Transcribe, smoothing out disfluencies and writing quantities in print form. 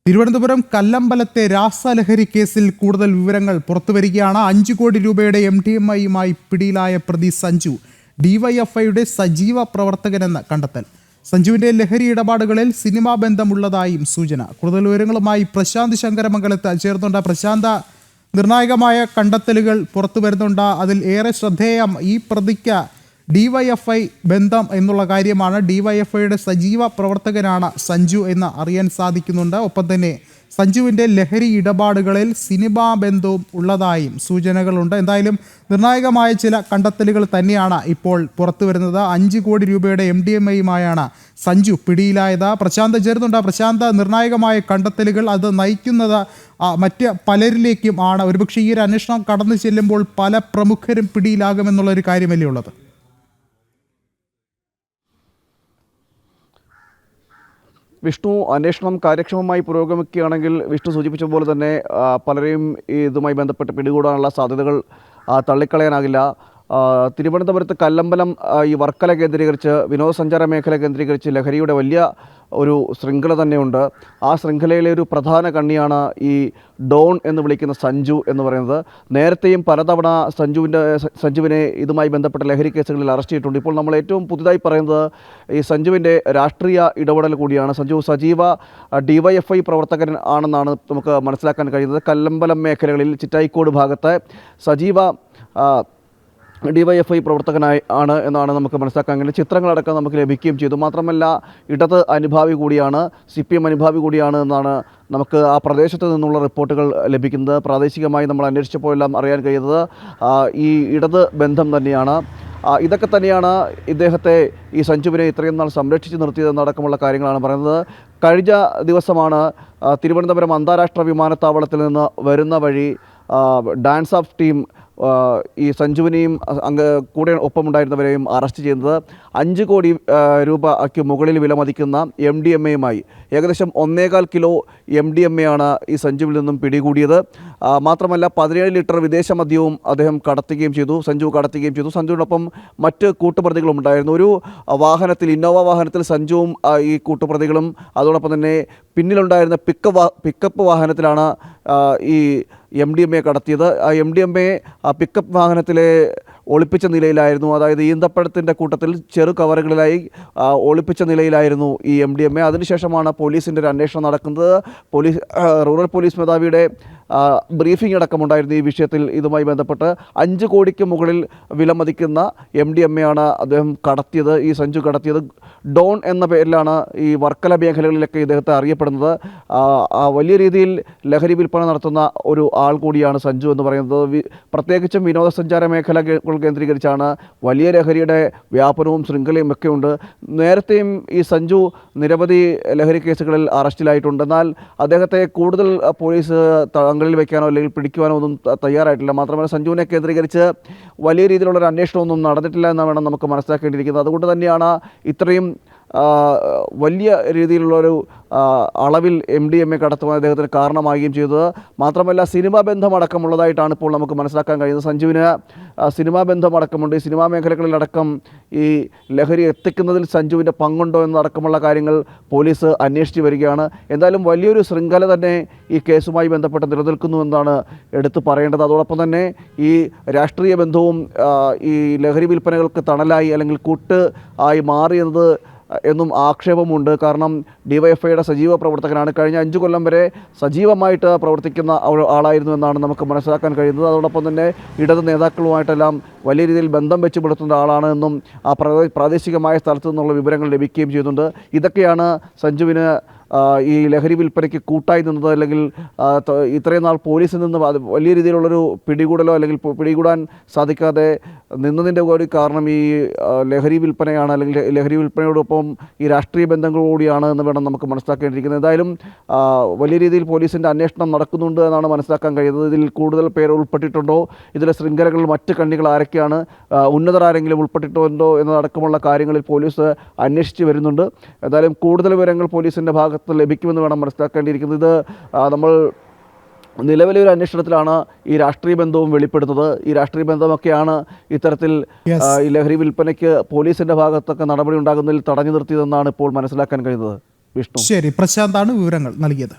തിരുവനന്തപുരം കല്ലമ്പലത്തെ രാസലഹരി കേസിൽ കൂടുതൽ വിവരങ്ങൾ പുറത്തുവരികയാണ്. 5 കോടി രൂപയുടെ MDMAയുമായി പിടിയിലായ പ്രതി സഞ്ജു ഡിവൈഎഫ്ഐയുടെ സജീവ പ്രവർത്തകനെന്ന് കണ്ടെത്തൽ. സഞ്ജുവിന്റെ ലഹരി ഇടപാടുകളിൽ സിനിമാ ബന്ധമുള്ളതായും സൂചന. കൂടുതൽ വിവരങ്ങളുമായി പ്രശാന്ത് ശങ്കരമംഗലത്ത് ചേർന്നുണ്ട്. പ്രശാന്ത്, നിർണായകമായ കണ്ടെത്തലുകൾ പുറത്തു വരുന്നുണ്ട്. അതിൽ ഏറെ ശ്രദ്ധേയം ഈ പ്രതിക്ക് ഡിവൈഎഫ്ഐ ബന്ധം എന്നുള്ള കാര്യമാണ്. ഡിവൈഎഫ്ഐയുടെ സജീവ പ്രവർത്തകനാണ് സഞ്ജു എന്ന് അറിയാൻ സാധിക്കുന്നുണ്ട്. ഒപ്പം തന്നെ സഞ്ജുവിൻ്റെ ലഹരി ഇടപാടുകളിൽ സിനിമാ ബന്ധവും ഉള്ളതായും സൂചനകളുണ്ട്. എന്തായാലും നിർണായകമായ ചില കണ്ടെത്തലുകൾ തന്നെയാണ് ഇപ്പോൾ പുറത്തു വരുന്നത്. 5 കോടി രൂപയുടെ MDMAയുമായാണ് സഞ്ജു പിടിയിലായത്. പ്രശാന്ത് ചേർന്നുണ്ട്. പ്രശാന്ത്, നിർണായകമായ കണ്ടെത്തലുകൾ അത് നയിക്കുന്നത് മറ്റ് പലരിലേക്കും ആണ്. ഒരുപക്ഷെ ഈ ഒരു അന്വേഷണം കടന്നു ചെല്ലുമ്പോൾ പല പ്രമുഖരും പിടിയിലാകുമെന്നുള്ളൊരു കാര്യമല്ലേ ഉള്ളത്? വിഷ്ണു, അന്വേഷണം കാര്യക്ഷമമായി പുരോഗമിക്കുകയാണെങ്കിൽ വിഷ്ണു സൂചിപ്പിച്ച പോലെ തന്നെ പലരെയും ഇതുമായി ബന്ധപ്പെട്ട് പിടികൂടാനുള്ള സാധ്യതകൾ തള്ളിക്കളയാനാകില്ല. തിരുവനന്തപുരത്ത് കല്ലമ്പലം ഈ വർക്കല കേന്ദ്രീകരിച്ച് വിനോദസഞ്ചാര മേഖല കേന്ദ്രീകരിച്ച് ലഹരിയുടെ വലിയ ഒരു ശൃംഖല തന്നെയുണ്ട്. ആ ശൃംഖലയിലെ ഒരു പ്രധാന കണ്ണിയാണ് ഈ ഡോൺ എന്ന് വിളിക്കുന്ന സഞ്ജു എന്ന് പറയുന്നത്. നേരത്തെയും പലതവണ സഞ്ജുവിനെ ഇതുമായി ബന്ധപ്പെട്ട ലഹരി കേസുകളിൽ അറസ്റ്റ് ചെയ്തിട്ടുണ്ട്. ഇപ്പോൾ നമ്മൾ ഏറ്റവും പുതുതായി പറയുന്നത് ഈ സഞ്ജുവിൻ്റെ രാഷ്ട്രീയ ഇടപെടൽ കൂടിയാണ്. സഞ്ജു സജീവ ഡിവൈഎഫ്ഐ പ്രവർത്തകൻ ആണെന്നാണ് നമുക്ക് മനസ്സിലാക്കാൻ കഴിയുന്നത്. കല്ലമ്പലം മേഖലകളിൽ ചിറ്റായിക്കോട് ഭാഗത്തെ സജീവ ഡിവൈഎഫ്ഐ പ്രവർത്തകനായി ആണ് എന്നാണ് നമുക്ക് മനസ്സിലാക്കാൻ കഴിയുന്നത്. ചിത്രങ്ങളടക്കം നമുക്ക് ലഭിക്കുകയും ചെയ്തു. മാത്രമല്ല ഇടത് അനുഭാവി കൂടിയാണ്, CPM അനുഭാവി കൂടിയാണ് എന്നാണ് നമുക്ക് ആ പ്രദേശത്ത് നിന്നുള്ള റിപ്പോർട്ടുകൾ ലഭിക്കുന്നത്. പ്രാദേശികമായി നമ്മൾ അന്വേഷിച്ചപ്പോഴെല്ലാം അറിയാൻ കഴിയുന്നത് ഈ ഇടത് ബന്ധം തന്നെയാണ്. ഇതൊക്കെ തന്നെയാണ് ഇദ്ദേഹത്തെ, ഈ സഞ്ജുവിനെ ഇത്രയും നാൾ സംരക്ഷിച്ച് നിർത്തിയതെന്നടക്കമുള്ള കാര്യങ്ങളാണ് പറയുന്നത്. കഴിഞ്ഞ ദിവസമാണ് തിരുവനന്തപുരം അന്താരാഷ്ട്ര വിമാനത്താവളത്തിൽ നിന്ന് വരുന്ന വഴി ഡാൻസ് ഓഫ് ടീം ഈ സഞ്ജുവിനെയും കൂടെ ഒപ്പമുണ്ടായിരുന്നവരെയും അറസ്റ്റ് ചെയ്യുന്നത്. 5 കോടി രൂപയ്ക്ക് മുകളിൽ വിലമതിക്കുന്ന MDMAയുമായി ഏകദേശം 1.25 കിലോ MDMA ആണ് ഈ സഞ്ജുവിൽ നിന്നും പിടികൂടിയത്. മാത്രമല്ല 17 ലിറ്റർ വിദേശ മദ്യവും അദ്ദേഹം സഞ്ജു കടത്തുകയും ചെയ്തു. സഞ്ജുവിനൊപ്പം മറ്റ് കൂട്ടുപ്രതികളും ഉണ്ടായിരുന്നു. ഒരു വാഹനത്തിൽ, ഇന്നോവ വാഹനത്തിൽ സഞ്ജുവും ഈ കൂട്ടുപ്രതികളും, അതോടൊപ്പം തന്നെ പിന്നിലുണ്ടായിരുന്ന പിക്കപ്പ് വാഹനത്തിലാണ് ഈ MDMA കടത്തിയത്. ആ MDMA പിക്കപ്പ് വാഹനത്തിലെ ഒളിപ്പിച്ച നിലയിലായിരുന്നു. അതായത് ഈന്തപ്പഴത്തിൻ്റെ കൂട്ടത്തിൽ ചെറു കവറുകളിലായി ഒളിപ്പിച്ച നിലയിലായിരുന്നു ഈ MDMA. അതിനുശേഷമാണ് പോലീസിൻ്റെ ഒരു അന്വേഷണം നടക്കുന്നത്. റൂറൽ പോലീസ് മേധാവിയുടെ ബ്രീഫിംഗ് അടക്കമുണ്ടായിരുന്നു ഈ വിഷയത്തിൽ. ഇതുമായി ബന്ധപ്പെട്ട് 5 കോടിക്ക് മുകളിൽ വിലമതിക്കുന്ന MDMA ആണ് അദ്ദേഹം കടത്തിയത്, ഈ സഞ്ജു കടത്തിയത്. ഡോൺ എന്ന പേരിലാണ് ഈ വർക്കല മേഖലകളിലൊക്കെ ഇദ്ദേഹത്തെ അറിയപ്പെടുന്നത്. വലിയ രീതിയിൽ ലഹരി വിൽപ്പന നടത്തുന്ന ഒരു ആൾ കൂടിയാണ് സഞ്ജു എന്ന് പറയുന്നത്. പ്രത്യേകിച്ചും വിനോദസഞ്ചാര മേഖല കേന്ദ്രീകരിച്ചാണ് വലിയ ലഹരിയുടെ വ്യാപനവും ശൃംഖലയും ഒക്കെ ഉണ്ട്. നേരത്തെയും ഈ സഞ്ജു നിരവധി ലഹരി കേസുകളിൽ അറസ്റ്റിലായിട്ടുണ്ട്. എന്നാൽ അദ്ദേഹത്തെ കൂടുതൽ പോലീസ് തങ്ങളിൽ വയ്ക്കാനോ അല്ലെങ്കിൽ പിടിക്കുവാനോ ഒന്നും തയ്യാറായിട്ടില്ല. മാത്രമല്ല സഞ്ജുവിനെ കേന്ദ്രീകരിച്ച് വലിയ രീതിയിലുള്ളൊരു അന്വേഷണമൊന്നും നടന്നിട്ടില്ല എന്ന് വേണം നമുക്ക് മനസ്സിലാക്കേണ്ടിയിരിക്കുന്നത്. അതുകൊണ്ട് തന്നെയാണ് ഇത്രയും വലിയ രീതിയിലുള്ളൊരു അളവിൽ MDMA കടത്തുവാൻ അദ്ദേഹത്തിന് കാരണമാവുകയും ചെയ്തത്. മാത്രമല്ല സിനിമാ ബന്ധമടക്കമുള്ളതായിട്ടാണ് ഇപ്പോൾ നമുക്ക് മനസ്സിലാക്കാൻ കഴിയുന്നത്. സഞ്ജുവിന് സിനിമാ ബന്ധമടക്കമുണ്ട്. ഈ സിനിമാ മേഖലകളിലടക്കം ഈ ലഹരി എത്തിക്കുന്നതിൽ സഞ്ജുവിൻ്റെ പങ്കുണ്ടോ എന്നടക്കമുള്ള കാര്യങ്ങൾ പോലീസ് അന്വേഷിച്ച് വരികയാണ്. എന്തായാലും വലിയൊരു ശൃംഖല തന്നെ ഈ കേസുമായി ബന്ധപ്പെട്ട് നിലനിൽക്കുന്നു എന്നാണ് എടുത്തു പറയേണ്ടത്. അതോടൊപ്പം തന്നെ ഈ രാഷ്ട്രീയ ബന്ധവും ഈ ലഹരി വിൽപ്പനകൾക്ക് തണലായി അല്ലെങ്കിൽ കൂട്ട് ആയി മാറിയത് എന്നും ആക്ഷേപമുണ്ട്. കാരണം ഡിവൈഎഫ്ഐയുടെ സജീവ പ്രവർത്തകനാണ്. കഴിഞ്ഞ 5 കൊല്ലം വരെ സജീവമായിട്ട് പ്രവർത്തിക്കുന്ന ആളായിരുന്നു എന്നാണ് നമുക്ക് മനസ്സിലാക്കാൻ കഴിയുന്നത്. അതോടൊപ്പം തന്നെ ഇടത് നേതാക്കളുമായിട്ടെല്ലാം വലിയ രീതിയിൽ ബന്ധം വെച്ച് പുലർത്തുന്ന ആളാണ് എന്നും ആ പ്രാദേശികമായ സ്ഥലത്തു നിന്നുള്ള വിവരങ്ങൾ ലഭിക്കുകയും ചെയ്യുന്നുണ്ട്. ഇതൊക്കെയാണ് സഞ്ജുവിന് ഈ ലഹരി വിൽപ്പനയ്ക്ക് കൂട്ടായി നിന്നത്, അല്ലെങ്കിൽ ഇത്രയും നാൾ പോലീസിൽ നിന്ന് വലിയ രീതിയിലുള്ളൊരു പിടികൂടലോ അല്ലെങ്കിൽ പിടികൂടാൻ സാധിക്കാതെ നിന്നതിൻ്റെ കൂടി കാരണം ഈ ലഹരി വിൽപ്പനയാണ്, അല്ലെങ്കിൽ ലഹരി വിൽപ്പനയോടൊപ്പം ഈ രാഷ്ട്രീയ ബന്ധങ്ങൾ കൂടിയാണ് എന്ന് വേണം നമുക്ക് മനസ്സിലാക്കേണ്ടിയിരിക്കുന്നത്. എന്തായാലും വലിയ രീതിയിൽ പോലീസിൻ്റെ അന്വേഷണം നടക്കുന്നുണ്ട് എന്നാണ് മനസ്സിലാക്കാൻ കഴിയുന്നത്. ഇതിൽ കൂടുതൽ പേര് ഉൾപ്പെട്ടിട്ടുണ്ടോ, ഇതിലെ ശൃംഖലകളിൽ മറ്റ് കണ്ണികൾ ആരൊക്കെയാണ്, ഉന്നതർ ആരെങ്കിലും ഉൾപ്പെട്ടിട്ടുണ്ടോ എന്നതടക്കമുള്ള കാര്യങ്ങളിൽ പോലീസ് അന്വേഷിച്ച് വരുന്നുണ്ട്. എന്തായാലും കൂടുതൽ വിവരങ്ങൾ പോലീസിൻ്റെ ഭാഗത്ത് ലഭിക്കുമെന്ന് വേണം മനസ്സിലാക്കേണ്ടിയിരിക്കുന്നത്. ഇത് നമ്മൾ നിലവിലെ ഒരു അന്വേഷണത്തിലാണ് ഈ രാഷ്ട്രീയ ബന്ധവും വെളിപ്പെടുത്തുന്നത്. ഈ രാഷ്ട്രീയ ബന്ധമൊക്കെയാണ് ഇത്തരത്തിൽ ഈ ലഹരി വിൽപ്പനയ്ക്ക് പോലീസിന്റെ ഭാഗത്തൊക്കെ നടപടി ഉണ്ടാകുന്നതിൽ തടഞ്ഞു നിർത്തിയതെന്നാണ് ഇപ്പോൾ മനസ്സിലാക്കാൻ കഴിയുന്നത്. വിഷ്ണു, ശരി, പ്രശാന്താണ് വിവരങ്ങൾ നൽകിയത്.